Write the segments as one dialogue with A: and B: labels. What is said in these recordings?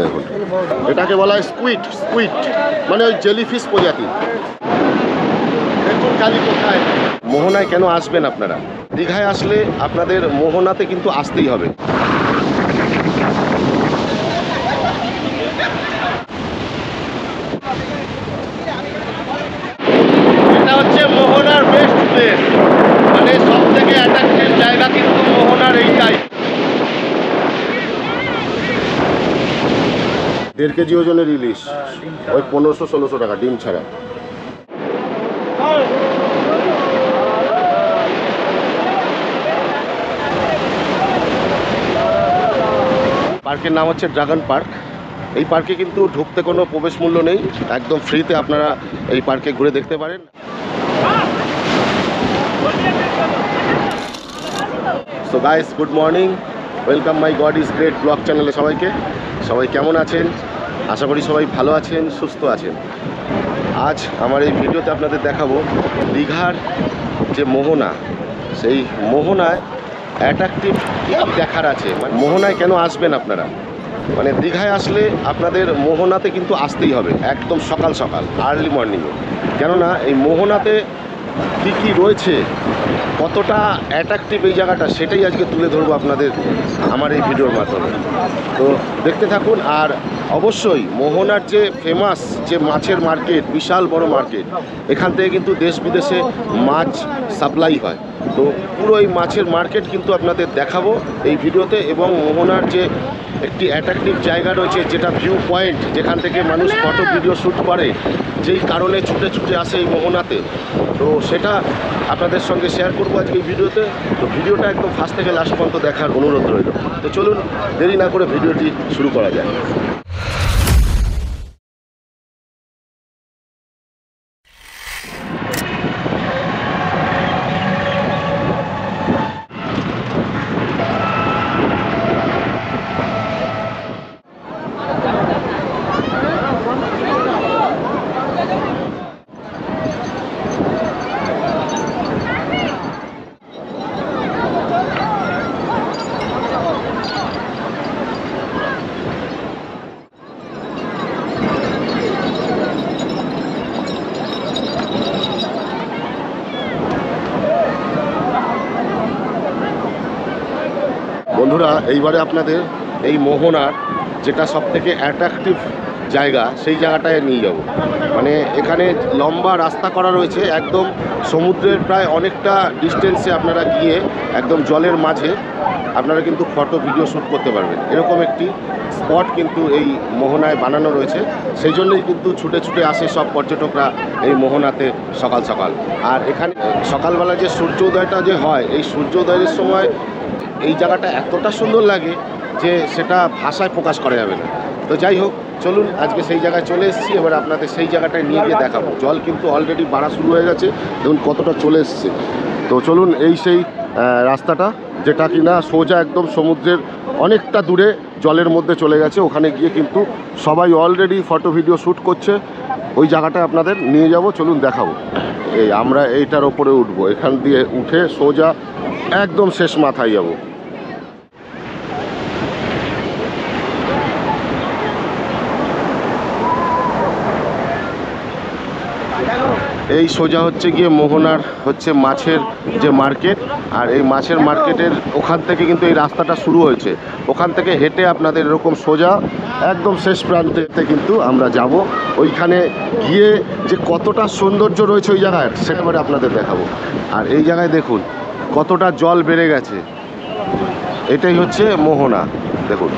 A: দেখুন, এটাকে বলা হয় স্কুইড। স্কুইড মানে ওই জেলিফিশ প্রজাতি। দেখুন কালি কোথায়। মোহনায় কেন আসবেন আপনারা? দীঘায় আসলে আপনাদের মোহনাতে কিন্তু আসতেই হবে। এটা হচ্ছে মোহনার বেস্ট প্লেস, মানে সব থেকে অ্যাট্রাকটিভ জায়গা কিন্তু মোহনার এইটাই। 1.5 কেজি ওজনের ইলিশ, ওই 1500-1600 টাকা ডিম ছাড়া। পার্কের নাম হচ্ছে ড্রাগন পার্ক। এই পার্কে কিন্তু ঢুকতে কোনো প্রবেশ মূল্য নেই, একদম ফ্রিতে আপনারা এই পার্কে ঘুরে দেখতে পারেন। So guys, good morning, welcome my god is great blog চ্যানেলে সবাইকে। সবাই কেমন আছেন? আশা করি সবাই ভালো আছেন, সুস্থ আছেন। আজ আমার এই ভিডিওতে আপনাদের দেখাবো দীঘার যে মোহনা, সেই মোহনায় অ্যাট্রাকটিভ কী দেখার আছে। মানে মোহনায় কেন আসবেন আপনারা? মানে দীঘায় আসলে আপনাদের মোহনাতে কিন্তু আসতেই হবে, একদম সকাল সকাল আর্লি মর্নিংয়ে। কেননা এই মোহনাতে কী কী রয়েছে, কতটা অ্যাট্রাকটিভ এই জায়গাটা, সেটাই আজকে তুলে ধরবো আপনাদের আমার এই ভিডিওর মাধ্যমে। তো দেখতে থাকুন। আর অবশ্যই মোহনার যে ফেমাস যে মাছের মার্কেট, বিশাল বড় মার্কেট, এখান থেকে কিন্তু দেশ বিদেশে মাছ সাপ্লাই হয়। তো পুরো এই মাছের মার্কেট কিন্তু আপনাদের দেখাবো এই ভিডিওতে। এবং মোহনার যে একটি অ্যাট্রাকটিভ জায়গা রয়েছে, যেটা ভিউ পয়েন্ট, যেখান থেকে মানুষ ফটো ভিডিও শ্যুট করে, যেই কারণে ছুটে ছুটে আসে এই মোহনাতে, তো সেটা আপনাদের সঙ্গে শেয়ার করবো আজকে এই ভিডিওতে। তো ভিডিওটা একদম ফার্স্ট থেকে লাস্ট পর্যন্ত দেখার অনুরোধ রইল। তো চলুন দেরি না করে ভিডিওটি শুরু করা যায়। বন্ধুরা, এইবারে আপনাদের এই মোহনার যেটা সব থেকে অ্যাট্রাকটিভ জায়গা, সেই জায়গাটায় নিয়ে যাব। মানে এখানে লম্বা রাস্তা করা রয়েছে, একদম সমুদ্রের প্রায় অনেকটা ডিস্টেন্সে আপনারা গিয়ে একদম জলের মাঝে আপনারা কিন্তু ফটো ভিডিও শ্যুট করতে পারবেন। এরকম একটি স্পট কিন্তু এই মোহনায় বানানো রয়েছে। সেই জন্যই কিন্তু ছুটে ছুটে আসে সব পর্যটকরা এই মোহনাতে সকাল সকাল। আর এখানে সকালবেলা যে সূর্যোদয়টা যে হয়, এই সূর্যোদয়ের সময় এই জায়গাটা এতটা সুন্দর লাগে যে সেটা ভাষায় প্রকাশ করা যাবে না। তো যাই হোক, চলুন আজকে সেই জায়গায় চলে এসেছি। এবার আপনাদের সেই জায়গাটায় নিয়ে গিয়ে দেখাবো। জল কিন্তু অলরেডি বাড়া শুরু হয়ে গেছে, দেখুন কতটা চলে এসছে। তো চলুন, এই সেই রাস্তাটা যেটা কিনা সোজা একদম সমুদ্রের অনেকটা দূরে জলের মধ্যে চলে গেছে। ওখানে গিয়ে কিন্তু সবাই অলরেডি ফটো ভিডিও শ্যুট করছে। ওই জায়গাটায় আপনাদের নিয়ে যাব, চলুন দেখাবো। এই আমরা এইটার ওপরে উঠবো, এখান দিয়ে উঠে সোজা একদম শেষ মাথায় যাব। এই সোজা হচ্ছে গিয়ে মোহনার হচ্ছে মাছের যে মার্কেট। আর এই মাছের মার্কেটের ওখান থেকে কিন্তু এই রাস্তাটা শুরু হয়েছে। ওখান থেকে হেঁটে আপনাদের এরকম সোজা একদম শেষ প্রান্তে কিন্তু আমরা যাব। ওইখানে গিয়ে যে কতটা সৌন্দর্য রয়েছে ওই জায়গায়, সেটা এবারে আপনাদের দেখাবো। আর এই জায়গায় দেখুন কতটা জল বেড়ে গেছে। এটাই হচ্ছে মোহনা, দেখুন।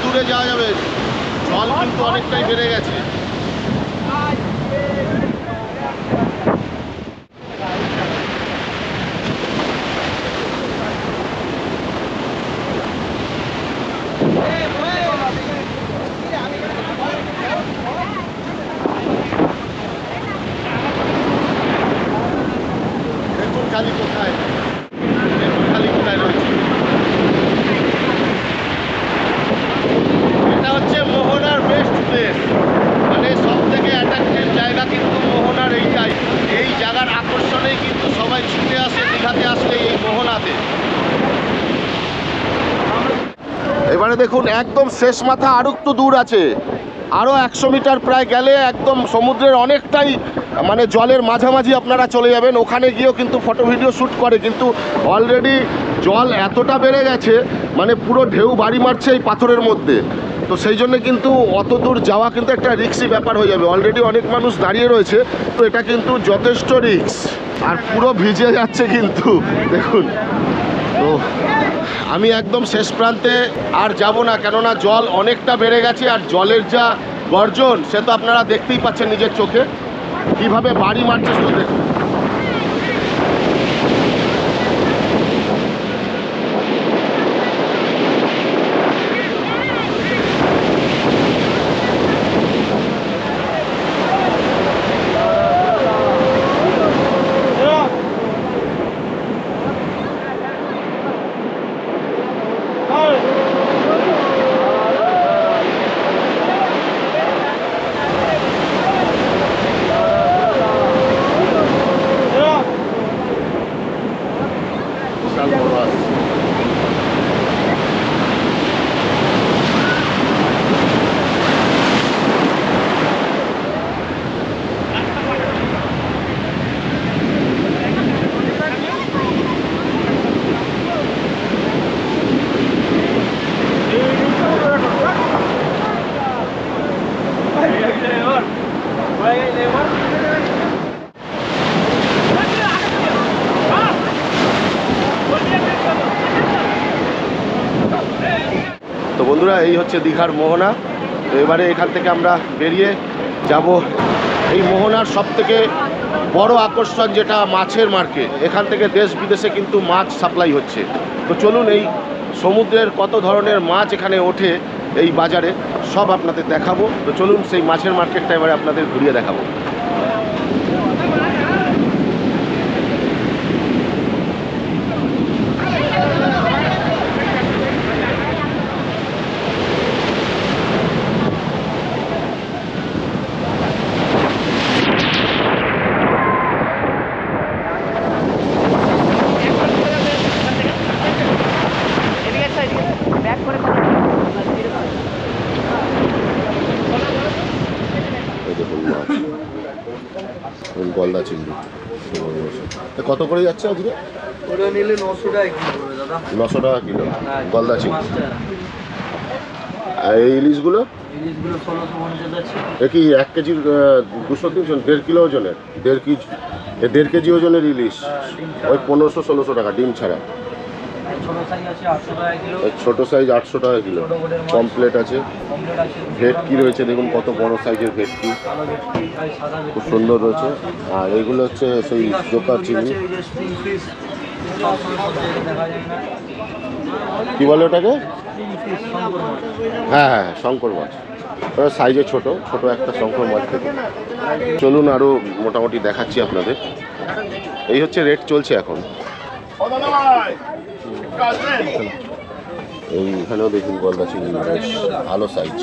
A: দূরে যাওয়া যাবে, জল কিন্তু অনেকটাই বেড়ে গেছে। দেখুন খালি কোথায়, দেখুন খালি কোথায় রয়েছে। এটা হচ্ছে মোহনার বেস্ট প্লেস, মানে সব থেকে অ্যাট্রাক্টিভ জায়গা কিন্তু মোহনার এইটাই। এই জায়গার আকর্ষণেই কিন্তু সবাই ছুটে আসে দীঘাতে আসলে এই মোহনাতে। এবারে দেখুন একদম শেষ মাথা আর একটু দূর আছে, আরও 100 মিটার প্রায় গেলে একদম সমুদ্রের অনেকটাই মানে জলের মাঝামাঝি আপনারা চলে যাবেন। ওখানে গিয়েও কিন্তু ফটো ভিডিও শ্যুট করে, কিন্তু অলরেডি জল এতটা বেড়ে গেছে মানে পুরো ঢেউ বাড়ি মারছে এই পাথরের মধ্যে। তো সেই জন্য কিন্তু অত দূর যাওয়া কিন্তু একটা রিস্কি ব্যাপার হয়ে যাবে। অলরেডি অনেক মানুষ দাঁড়িয়ে রয়েছে, তো এটা কিন্তু যথেষ্ট রিস্ক। আর পুরো ভিজে যাচ্ছে কিন্তু দেখুন। তো আমি একদম শেষ প্রান্তে আর যাব না, কেননা জল অনেকটা বেড়ে গেছে। আর জলের যা গর্জন সে তো আপনারা দেখতেই পাচ্ছেন নিজের চোখে, কিভাবে বাড়ি মারছে শুধু দেখুন। তো বন্ধুরা, এই হচ্ছে দীঘার মোহনা। তো এবারে এখান থেকে আমরা বেরিয়ে যাব এই মোহনার সবথেকে বড় আকর্ষণ যেটা মাছের মার্কেট। এখান থেকে দেশ বিদেশে কিন্তু মাছ সাপ্লাই হচ্ছে। তো চলুন এই সমুদ্রের কত ধরনের মাছ এখানে ওঠে এই বাজারে সব আপনাদের দেখাবো। তো চলুন সেই মাছের মার্কেটটা এবারে আপনাদের ঘুরিয়ে দেখাবো। গলদা চিংড়ি কত করে যাচ্ছে আজকে?
B: ওটা নিলে 900 টাকা কিলো দাদা।
A: 900 টাকা কিলো গলদা চিংড়ি। আর এই ইলিশগুলো?
B: ইলিশগুলো 1650 আছে।
A: এ কি 1 কেজির 200-300 1.5 কিলো ওজনের? 1.5 কেজি ওজনের ইলিশ ওই 1500-1600 টাকা ডিম ছাড়া।
B: ছোট সাইজ আছে 800 টাকা কিলো।
A: ছোট সাইজ 800 টাকা কিলো। কমপ্লেট আছে। ভেটকি রয়েছে, দেখুন কত বড় সাইজের ভেটকি, খুব সুন্দর রয়েছে। আর এগুলো হচ্ছে সেই জোকা চিংড়ি, কি বলে ওটাকে? হ্যাঁ হ্যাঁ, শঙ্কর মাছ। ওটা সাইজে ছোট ছোট একটা শঙ্কর মাছ থেকে। চলুন আরও মোটামুটি দেখাচ্ছি আপনাদের। এই হচ্ছে রেট চলছে এখন। এইখানেও দেখুন গলদা চিংড়ি বেশ ভালো সাইজ।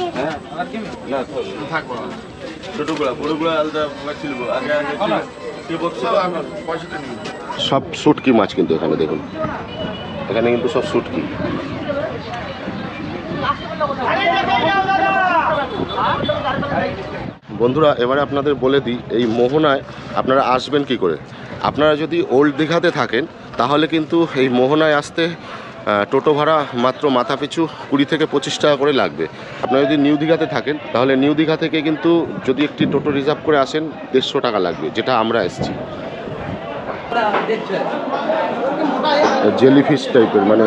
A: সব শুটকি মাছ কিন্তু এখানে দেখুন, এখানে কিন্তু সব শুটকি। বন্ধুরা, এবারে আপনাদের বলে দিই এই মোহনায় আপনারা আসবেন কি করে। আপনারা যদি ওল্ড দীঘাতে থাকেন তাহলে কিন্তু এই মোহনায় আসতে টোটো ভাড়া মাত্র মাথা পিছু 20 থেকে 25 টাকা করে লাগবে। আপনারা যদি নিউ দীঘাতে থাকেন তাহলে নিউ দীঘা থেকে কিন্তু যদি একটি টোটো রিজার্ভ করে আসেন 150 টাকা লাগবে, যেটা আমরা এসেছি। জেলিফিশ টাইপের, মানে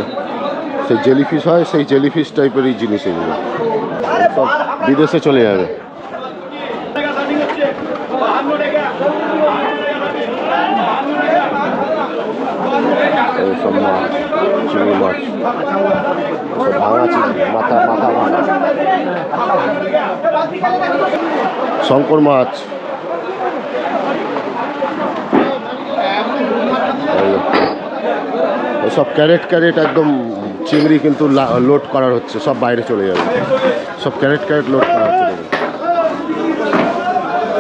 A: সেই জেলিফিশ হয়, সেই জেলিফিশ টাইপেরই জিনিস এগুলো সব বিদেশে চলে যাবে। এই সব মাছ, চিংড়ি মাছ, সব ভাঙা চিংড়ি, মাথা মাথা ভাঙা, শঙ্কর মাছ, সব ক্যারেট ক্যারেট একদম চিংড়ি কিন্তু লোড করার হচ্ছে, সব বাইরে চলে যাবে, সব ক্যারেট ক্যারেট লোড করা হচ্ছে,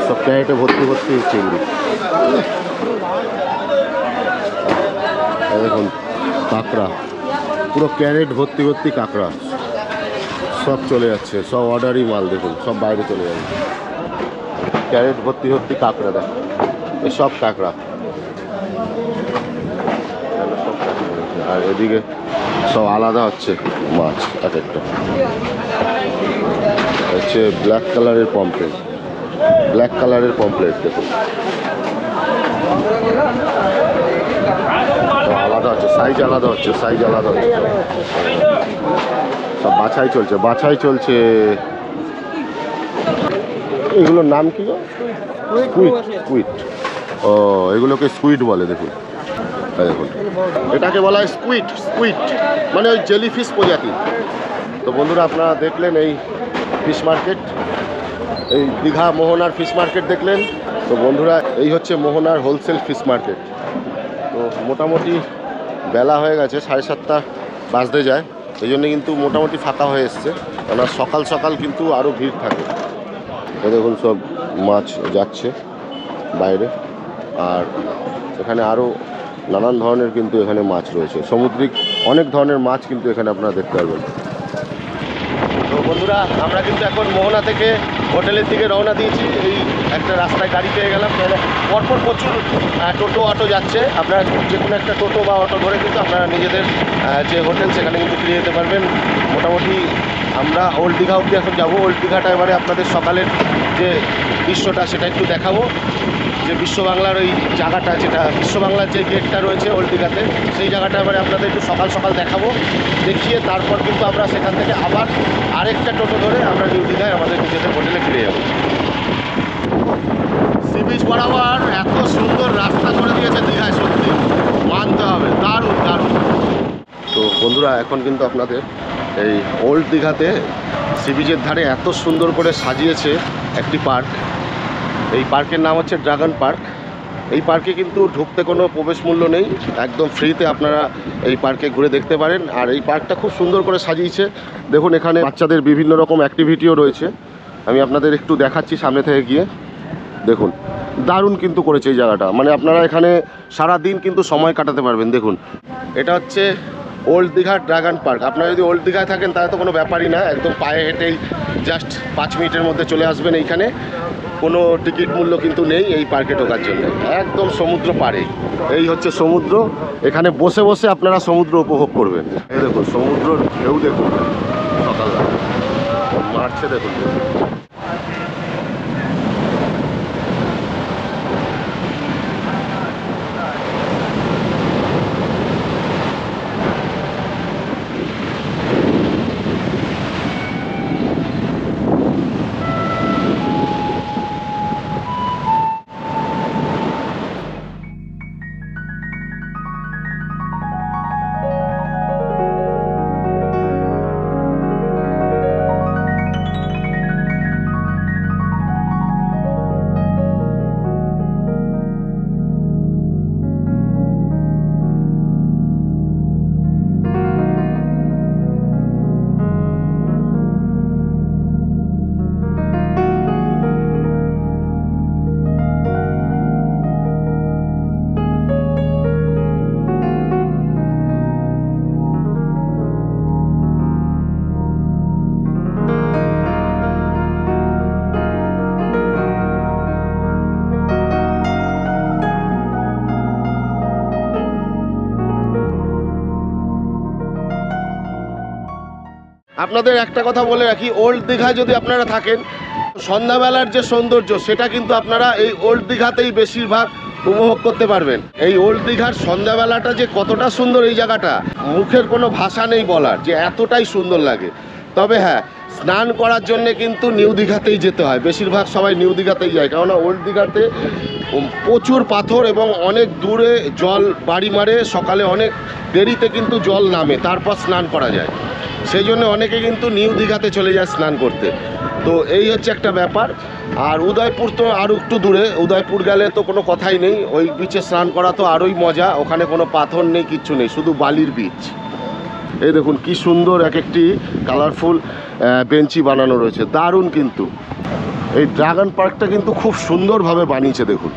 A: সব ক্যারেটে ভর্তি ভর্তি চিংড়ি। দেখুন কাঁকড়া, পুরো ক্যারেট ভর্তি ভর্তি কাঁকড়া, সব চলে যাচ্ছে, সব অর্ডারই মাল। দেখুন সব বাইরে চলে যাবে, ক্যারেট ভর্তি ভর্তি কাঁকড়া। দেখ এই সব কাঁকড়া, আর এদিকে সব আলাদা হচ্ছে মাছ এক একটা। হচ্ছে ব্ল্যাক কালারের পমপ্লেট, ব্ল্যাক কালারের পমপ্লেট। দেখুন আলাদা হচ্ছে, সাইজ আলাদা হচ্ছে, সাইজ আলাদা হচ্ছে, সব বাছাই চলছে, বাছাই চলছে। এগুলোর নাম কি? Squid, squid. ও এগুলোকে স্কুইড বলে। দেখুন দেখুন এটাকে বলা হয় স্কুইড, স্কুইড মানে ওই জেলিফিশ প্রজাতি। তো বন্ধুরা আপনারা দেখলেন এই ফিশ মার্কেট, এই দীঘা মোহনার ফিশ মার্কেট দেখলেন। তো বন্ধুরা এই হচ্ছে মোহনার হোলসেল ফিশ মার্কেট। তো মোটামুটি বেলা হয়ে গেছে, 7:30 বাজতে যায়, এই জন্য কিন্তু মোটামুটি ফাঁকা হয়ে এসছে, কেননা সকাল সকাল কিন্তু আরও ভিড় থাকে। দেখুন সব মাছ যাচ্ছে বাইরে, আর এখানে আরও নানান ধরনের কিন্তু এখানে মাছ রয়েছে, সামুদ্রিক অনেক ধরনের মাছ কিন্তু এখানে আপনারা দেখতে পারবেন। তো বন্ধুরা আমরা কিন্তু এখন মোহনা থেকে হোটেলের দিকে রওনা দিয়েছি। এই একটা রাস্তায় গাড়ি পেয়ে গেলাম, পরপর প্রচুর টোটো অটো যাচ্ছে। আপনারা যে কোনো একটা টোটো বা অটো ধরে কিন্তু আপনারা নিজেদের যে হোটেল সেখানে কিন্তু ফিরে যেতে পারবেন। মোটামুটি আমরা ওল্ড দীঘা অবধি এখন যাবো। ওল্ড দীঘাটা এবারে আপনাদের সকালের যে দৃশ্যটা সেটা একটু দেখাবো, যে বিশ্ব বাংলার ওই জায়গাটা, যেটা বিশ্ব বাংলার যে গেটটা রয়েছে ওল্ড দীঘাতে, সেই জায়গাটা এবারে আপনাদের একটু সকাল সকাল দেখাবো। দেখিয়ে তারপর কিন্তু আমরা সেখান থেকে আবার আরেকটা টোটো ধরে আমরা নিউ দীঘায় আমাদের নিজেদের হোটেলে ফিরে যাবো। সি বিচ বরাবর এত সুন্দর রাস্তা করে দিয়েছে দীঘায়, সত্যি মানতে হবে, দারুণ দারুণ। তো বন্ধুরা এখন কিন্তু আপনাদের এই ওল্ড দীঘাতে সি বিচের ধারে এত সুন্দর করে সাজিয়েছে একটি পার্ক। এই পার্কের নাম হচ্ছে ড্রাগন পার্ক। এই পার্কে কিন্তু ঢুকতে কোনো প্রবেশ মূল্য নেই, একদম ফ্রিতে আপনারা এই পার্কে ঘুরে দেখতে পারেন। আর এই পার্কটা খুব সুন্দর করে সাজিয়েছে। দেখুন এখানে বাচ্চাদের বিভিন্ন রকম অ্যাক্টিভিটিও রয়েছে, আমি আপনাদের একটু দেখাচ্ছি সামনে থেকে গিয়ে। দেখুন দারুণ কিন্তু করেছে এই জায়গাটা, মানে আপনারা এখানে সারা দিন কিন্তু সময় কাটাতে পারবেন। দেখুন এটা হচ্ছে ওল্ড দীঘার ড্রাগন পার্ক। আপনারা যদি ওল্ড দীঘায় থাকেন তাহলে তো কোনো ব্যাপারই না, একদম পায়ে হেঁটেই জাস্ট 5 মিনিটের মধ্যে চলে আসবেন এইখানে। কোনো টিকিট মূল্য কিন্তু নেই এই পার্কে ঢোকার জন্য, একদম সমুদ্র পাড়ে। এই হচ্ছে সমুদ্র, এখানে বসে বসে আপনারা সমুদ্র উপভোগ করবেন। এই দেখুন সমুদ্রর ঢেউ দেখুন, সকালবেলা মারছে দেখুন। আপনাদের একটা কথা বলে রাখি, ওল্ড দীঘায় যদি আপনারা থাকেন, সন্ধ্যাবেলার যে সৌন্দর্য সেটা কিন্তু আপনারা এই ওল্ড দীঘাতেই বেশিরভাগ উপভোগ করতে পারবেন। এই ওল্ড দীঘার সন্ধ্যাবেলাটা যে কতটা সুন্দর এই জায়গাটা, মুখের কোনো ভাষা নেই বলার, যে এতটাই সুন্দর লাগে। তবে হ্যাঁ, স্নান করার জন্যে কিন্তু নিউ দীঘাতেই যেতে হয়, বেশিরভাগ সবাই নিউ দীঘাতেই যায়, কেননা ওল্ড দীঘাতে প্রচুর পাথর এবং অনেক দূরে জল বাড়ি মারে, সকালে অনেক দেরিতে কিন্তু জল নামে, তারপর স্নান করা যায়। সেই জন্য অনেকে কিন্তু নিউ দীঘাতে চলে যায় স্নান করতে। তো এই হচ্ছে একটা ব্যাপার। আর উদয়পুর তো আরও একটু দূরে, উদয়পুর গেলে তো কোনো কথাই নেই, ওই বিচে স্নান করা তো আরোই মজা। ওখানে কোনো পাথর নেই, কিচ্ছু নেই, শুধু বালির বিচ। এই দেখুন কি সুন্দর এক একটি কালারফুল বেঞ্চি বানানো রয়েছে, দারুণ। কিন্তু এই ড্রাগন পার্কটা কিন্তু খুব সুন্দরভাবে বানিয়েছে দেখুন।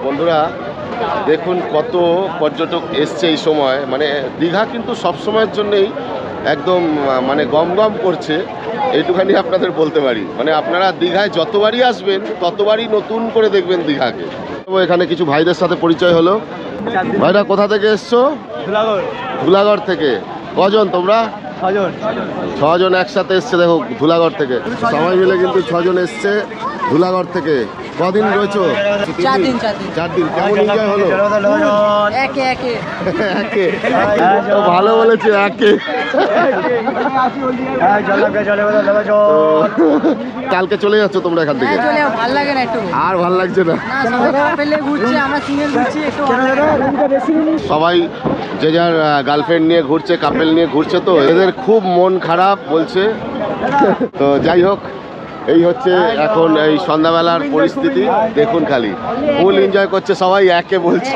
A: বন্ধুরা দেখুন কত পর্যটক এসছে এই সময়। মানে দীঘা কিন্তু সব সময়ের জন্যেই একদম মানে গম গম করছে, এইটুখানি আপনাদের বলতে পারি। মানে আপনারা দীঘায় যতবারই আসবেন ততবারই নতুন করে দেখবেন দীঘাকে। এখানে কিছু ভাইদের সাথে পরিচয় হলো। ভাইরা কোথা থেকে এসছো? ধুলাগড় থেকে। কজন তোমরা? 6 জন একসাথে এসছে। দেখো ধুলাগড় থেকে সবাই মিলে কিন্তু 6 জন এসছে। ধুলাগড় থেকে কদিন রয়েছো?
C: 4 দিন।
A: 4 দিন। কেমন এনজয় হলো?
C: একে
A: একে ও ভালো বলেছে, একে। তো কালকে চলে যাচ্ছ তোমরা এখান থেকে?
C: চলে যাও, ভালো লাগে না একটু।
A: আর ভাল লাগছে না?
C: না, সবাই কাপেলে ঘুরছে, আমরা সিঙ্গেল ঘুরছি, একটু ভালো লাগে না।
A: সবাই যে যার গার্লফ্রেন্ড নিয়ে ঘুরছে, কাপেল নিয়ে ঘুরছে, তো এদের খুব মন খারাপ বলছে। তো যাই হোক, এই হচ্ছে এখন এই সন্ধ্যাবেলার পরিস্থিতি। দেখুন খালি ফুল এনজয় করছে সবাই, একে বলছে।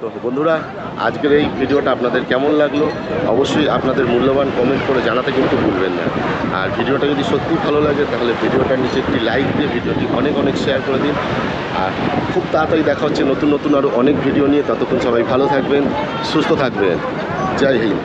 A: তো বন্ধুরা, আজকের এই ভিডিওটা আপনাদের কেমন লাগলো অবশ্যই আপনাদের মূল্যবান কমেন্ট করে জানাতে কিন্তু ভুলবেন না। আর ভিডিওটা যদি সত্যি ভালো লাগে তাহলে ভিডিওটার নিচে একটি লাইক দিয়ে ভিডিওটি অনেক অনেক শেয়ার করে দিন। আর খুব তাড়াতাড়ি দেখা হচ্ছে নতুন নতুন আরও অনেক ভিডিও নিয়ে। ততক্ষণ সবাই ভালো থাকবেন, সুস্থ থাকবেন। জয় হিন্দ।